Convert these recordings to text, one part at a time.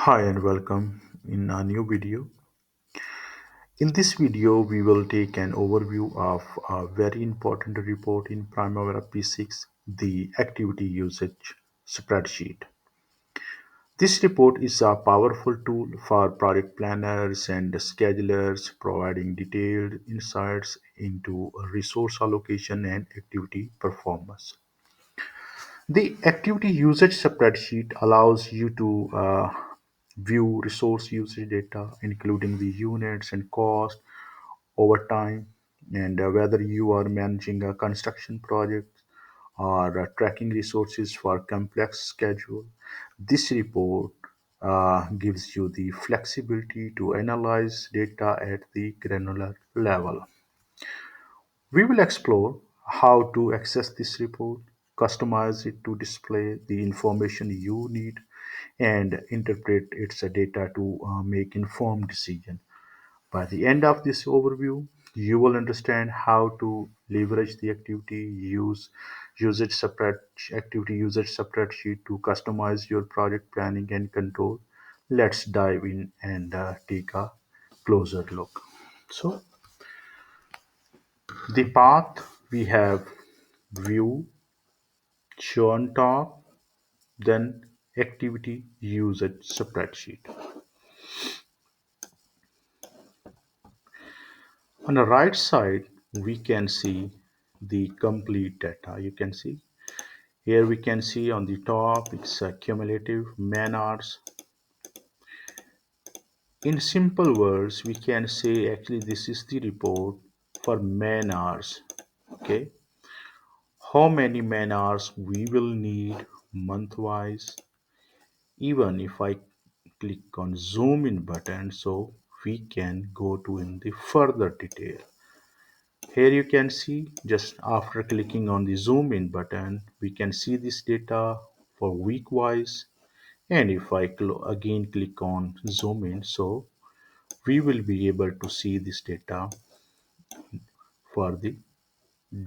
Hi and welcome in a new video. In this video, we will take an overview of a very important report in Primavera P6, the activity usage spreadsheet. This report is a powerful tool for project planners and schedulers, providing detailed insights into resource allocation and activity performance. The activity usage spreadsheet allows you to view resource usage data, including the units and cost over time, and whether you are managing a construction project or tracking resources for complex schedule. This report gives you the flexibility to analyze data at the granular level. We will explore how to access this report, customize it to display the information you need, and interpret its data to make informed decisions. By the end of this overview, you will understand how to leverage the activity usage spreadsheet to customize your project planning and control. Let's dive in and take a closer look. So, the path we have view, show on top, then activity usage spreadsheet. On the right side, we can see the complete data. You can see here we can see on the top it's cumulative man hours. In simple words, we can say actually this is the report for man hours. Okay, how many man hours we will need month wise. Even if I click on zoom in button, so we can go to in the further detail. Here you can see just after clicking on the zoom in button, we can see this data for week wise. And if I again click on zoom in, so we will be able to see this data for the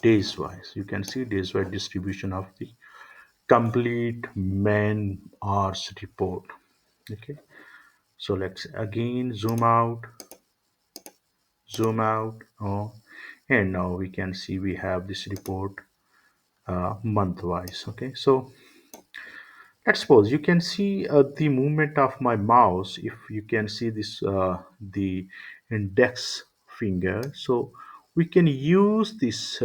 days wise. You can see days wise distribution of the complete man hours report. Okay, so let's again zoom out, and now we can see we have this report month wise. Okay, so let's suppose you can see the movement of my mouse. If you can see this the index finger, so we can use this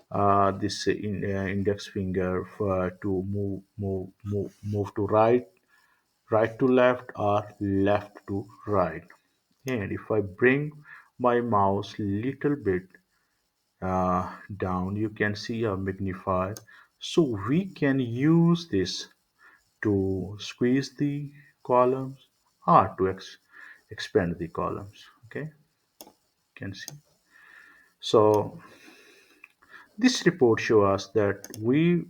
index finger to move to right to left or left to right. And if I bring my mouse little bit down, you can see a magnifier. So we can use this to squeeze the columns or to expand the columns. Okay, you can see. So this report shows us that we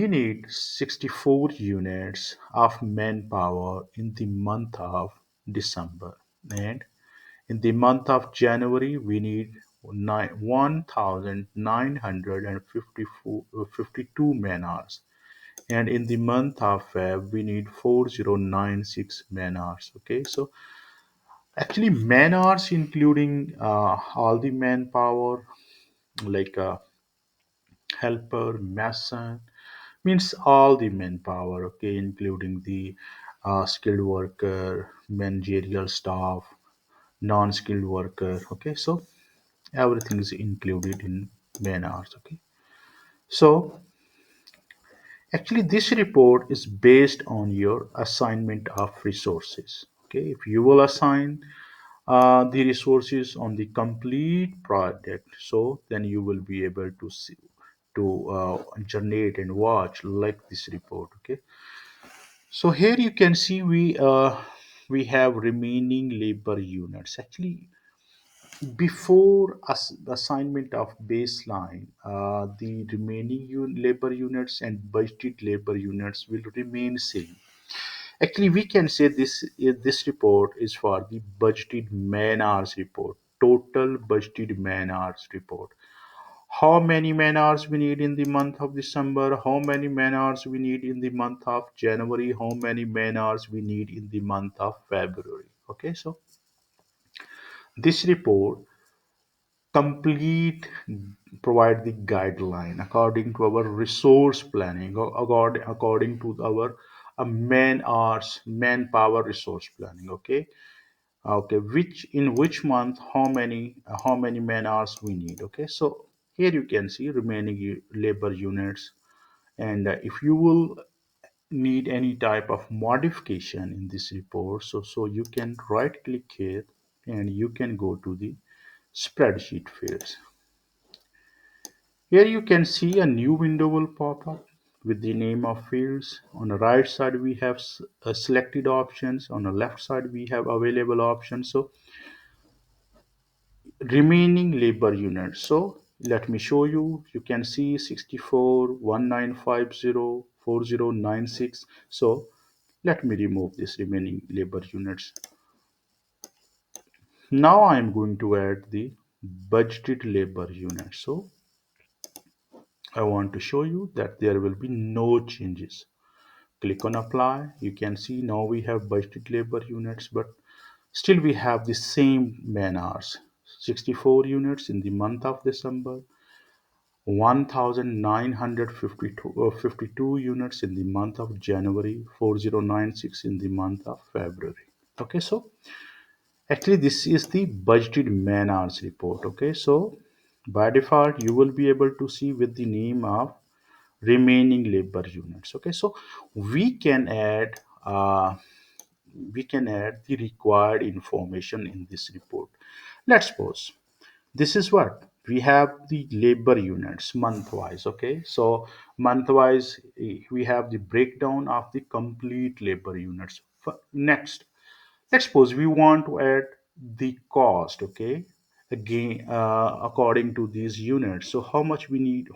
need 64 units of manpower in the month of December, and in the month of January we need 1,952 man hours, and in the month of Feb we need 4096 man hours. Okay, so actually man hours including all the manpower like helper, mason, means all the manpower. Okay, including the skilled worker, managerial staff, non-skilled worker. Okay, so everything is included in man hours. Okay, so actually, this report is based on your assignment of resources. Okay, if you will assign the resources on the complete project, so then you will be able to see to generate and watch like this report. Okay, so here you can see we have remaining labor units. Actually, before assignment of baseline, the remaining labor units and budgeted labor units will remain same. Actually, we can say this report is for the budgeted man hours report, total budgeted man hours report. how many man hours we need in the month of December, how many man hours we need in the month of January, how many man hours we need in the month of February. Okay, so this report complete provide the guideline according to our resource planning or according to our man hours manpower resource planning. Okay, which in which month how many man hours we need. Okay, so here you can see remaining labor units, and if you will need any type of modification in this report, so you can right click here and you can go to the spreadsheet fields. Here you can see a new window will pop up with the name of fields. On the right side we have selected options. On the left side we have available options. So remaining labor units. So let me show you. You can see 64, 1950, 4096. So let me remove this remaining labor units. Now I am going to add the budgeted labor units. So I want to show you that there will be no changes. Click on apply. You can see now we have budgeted labor units, but still we have the same man hours. 64 units in the month of December, 1952 units in the month of January, 4096 in the month of February. Okay, so actually this is the budgeted man hours report. Okay, so by default you will be able to see with the name of remaining labor units. Okay, so we can add uh, we can add the required information in this report. Let's suppose this is what we have the labor units month wise. Okay, so month wise we have the breakdown of the complete labor units. Next, let's suppose we want to add the cost. Okay, again according to these units, so how much we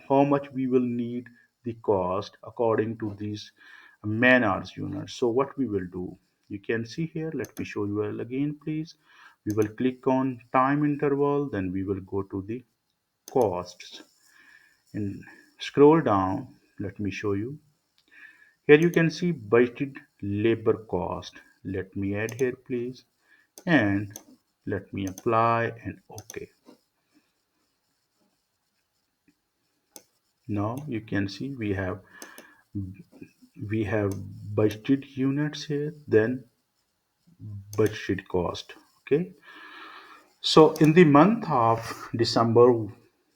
will need the cost according to these man hours units. So what we will do, you can see here, let me show you all again please. We will click on time interval, then we will go to the costs and scroll down. Let me show you. Here you can see budgeted labor cost. Let me add here please, and let me apply and OK. Now you can see we have budgeted units here, then budgeted cost. Okay, so in the month of December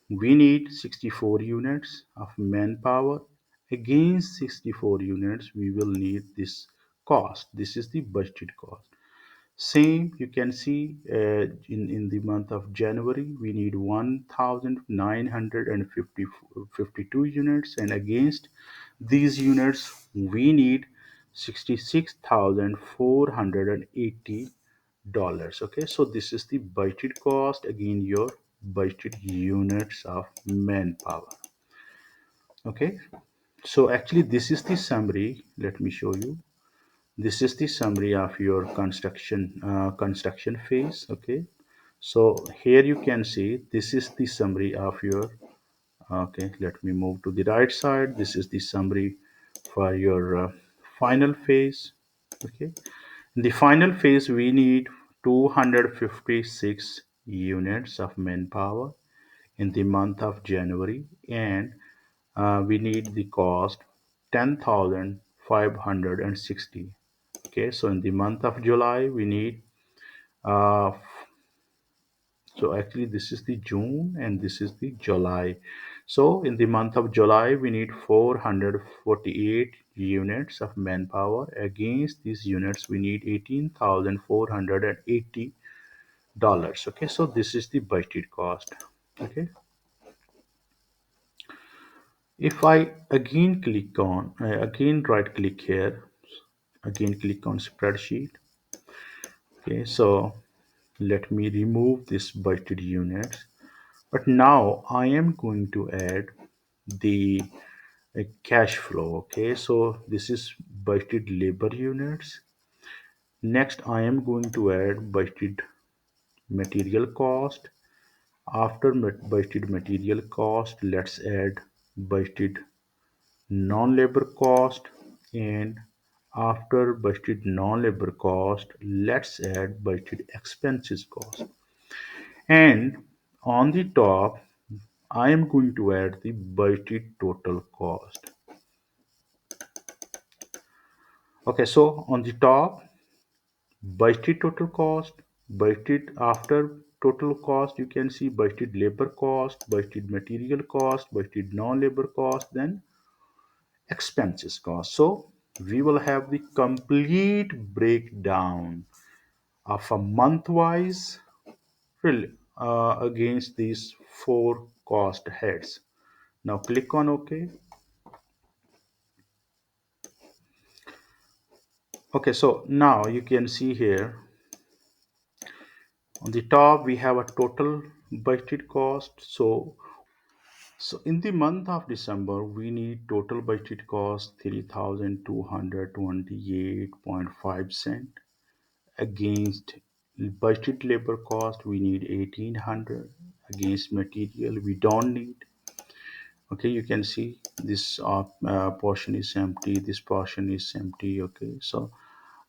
we need 64 units of manpower. Against 64 units we will need this cost. This is the budgeted cost. Same, you can see in the month of January, we need 1,952 units, and against these units, we need $66,480. Okay, so this is the budgeted cost, again, your budgeted units of manpower. Okay, so actually, this is the summary. Let me show you. This is the summary of your construction phase. Okay, so here you can see this is the summary of your. Okay, let me move to the right side. This is the summary for your final phase. Okay, in the final phase we need 256 units of manpower in the month of January, and we need the cost 10,560. Okay, so in the month of July we need uh, so actually this is the June and this is the July. So in the month of July we need 448 units of manpower. Against these units we need $18,480. Okay, so this is the budgeted cost. Okay, if I again click on again right click here, again click on spreadsheet. Okay, so let me remove this budgeted units, but now I am going to add the cash flow. Okay, so this is budgeted labor units. Next I am going to add budgeted material cost. After budgeted material cost, let's add budgeted non-labor cost, and after budgeted non-labor cost, let's add budgeted expenses cost. And on the top, I am going to add the budgeted total cost. Okay, so on the top, budgeted total cost, budgeted after total cost, you can see budgeted labor cost, budgeted material cost, budgeted non-labor cost, then expenses cost. So we will have the complete breakdown of a month wise against these four cost heads. Now click on OK. Okay, so now you can see here on the top we have a total budgeted cost. So in the month of December, we need total budget cost 3,228.5 cent against budget labor cost. We need 1,800 against material. We don't need. Okay, you can see this portion is empty. This portion is empty. Okay, so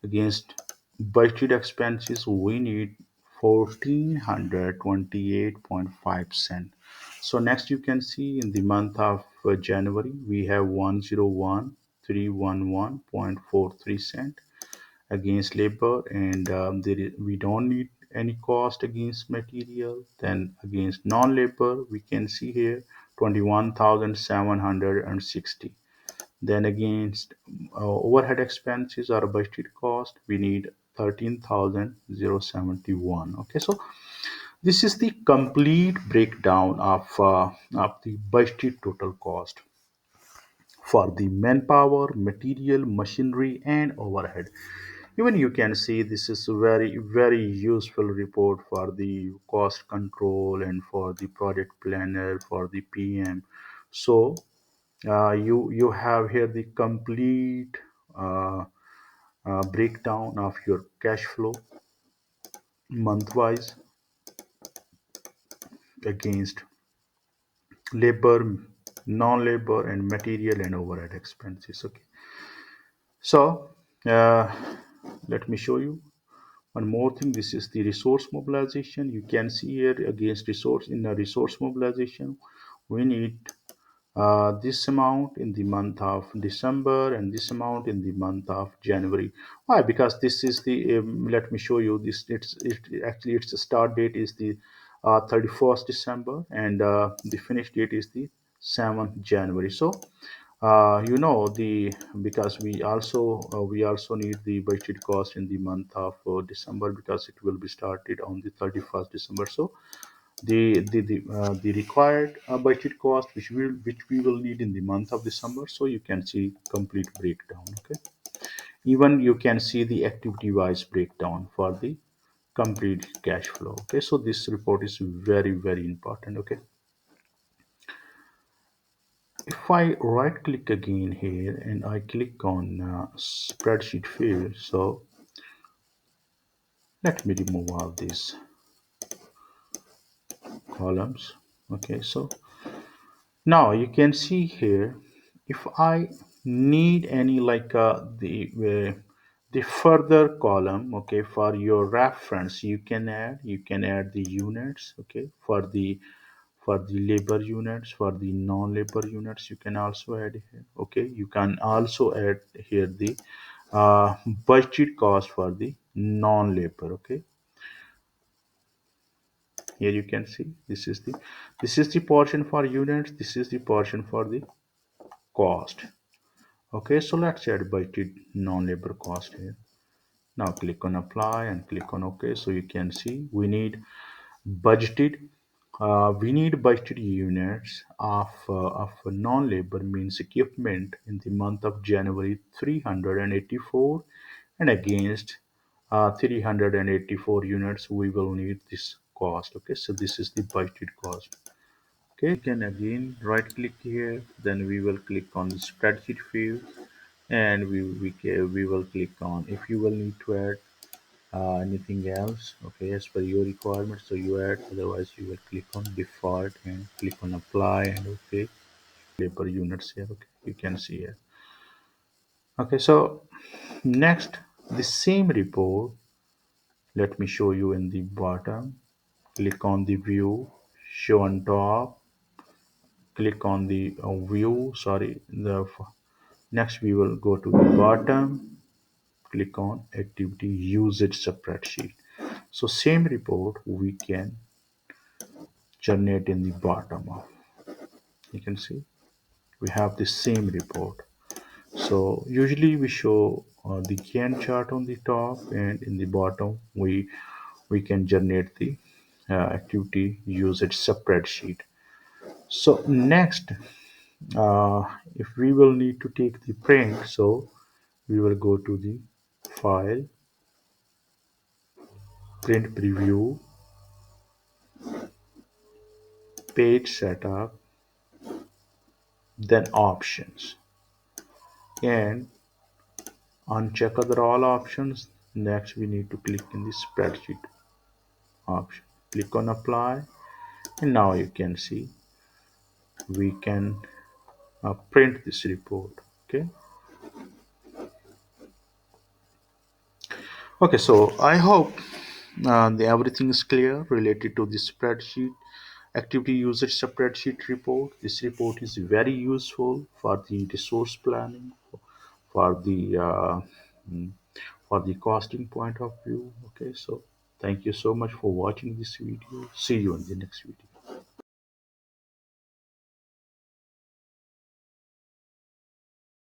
against budget expenses, we need 1,428.5 cent. So next you can see in the month of January, we have 101,311.43 cent against labor, and we don't need any cost against material. Then against non-labor, we can see here 21,760. Then against overhead expenses or budgeted cost, we need 13,071. Okay, so this is the complete breakdown of the budgeted total cost for the manpower, material, machinery, and overhead. Even you can see this is a very useful report for the cost control and for the project planner, for the PM. So you have here the complete uh, breakdown of your cash flow month wise against labor, non-labor, and material and overhead expenses. Okay, so let me show you one more thing. This is the resource mobilization. You can see here against resource in the resource mobilization, we need this amount in the month of December and this amount in the month of January. Why? Because this is the let me show you this. Its start date is the 31st December, and the finish date is the 7th January. So the because we also need the budget cost in the month of December, because it will be started on the 31st December. So the required budget cost which we will need in the month of December. So you can see complete breakdown. Okay, even you can see the activity wise breakdown for the complete cash flow. Okay, so this report is very important. Okay, if I right click again here and I click on spreadsheet field, so let me remove all these columns. Okay, so now you can see here, if I need any like the further column, okay, for your reference, you can add the units. Okay, for the labor units, for the non-labor units, you can also add here. Okay, you can also add here the budget cost for the non-labor. Okay, here you can see this is the portion for units, this is the portion for the cost. Okay, so let's add budget non-labor cost here. Now click on apply and click on OK. So you can see budgeted we need budgeted units of non-labor means equipment in the month of January 384, and against 384 units we will need this cost. Okay, so this is the budgeted cost. Okay, you can again right click here, then we will click on the spreadsheet field, and we will click on if you will need to add anything else, okay, as per your requirement, so you add. Otherwise you will click on default and click on apply, and okay, labor units here, okay, you can see here. Okay, so next, the same report, let me show you in the bottom. Click on the view, show on top, click on the view, sorry, next we will go to the bottom, click on activity usage spreadsheet. So same report we can generate in the bottom of, you can see we have the same report. So usually we show the Gantt chart on the top, and in the bottom we can generate the activity usage spreadsheet. So next, if we will need to take the print, so we will go to the file, print preview, page setup, then options, and uncheck other all options. Next we need to click in the spreadsheet option, click on apply, and now you can see we can print this report. Okay. Okay, so I hope everything is clear related to this spreadsheet activity usage spreadsheet report. This report is very useful for the resource planning, for the mm, for the costing point of view. Okay, so thank you so much for watching this video. See you in the next video.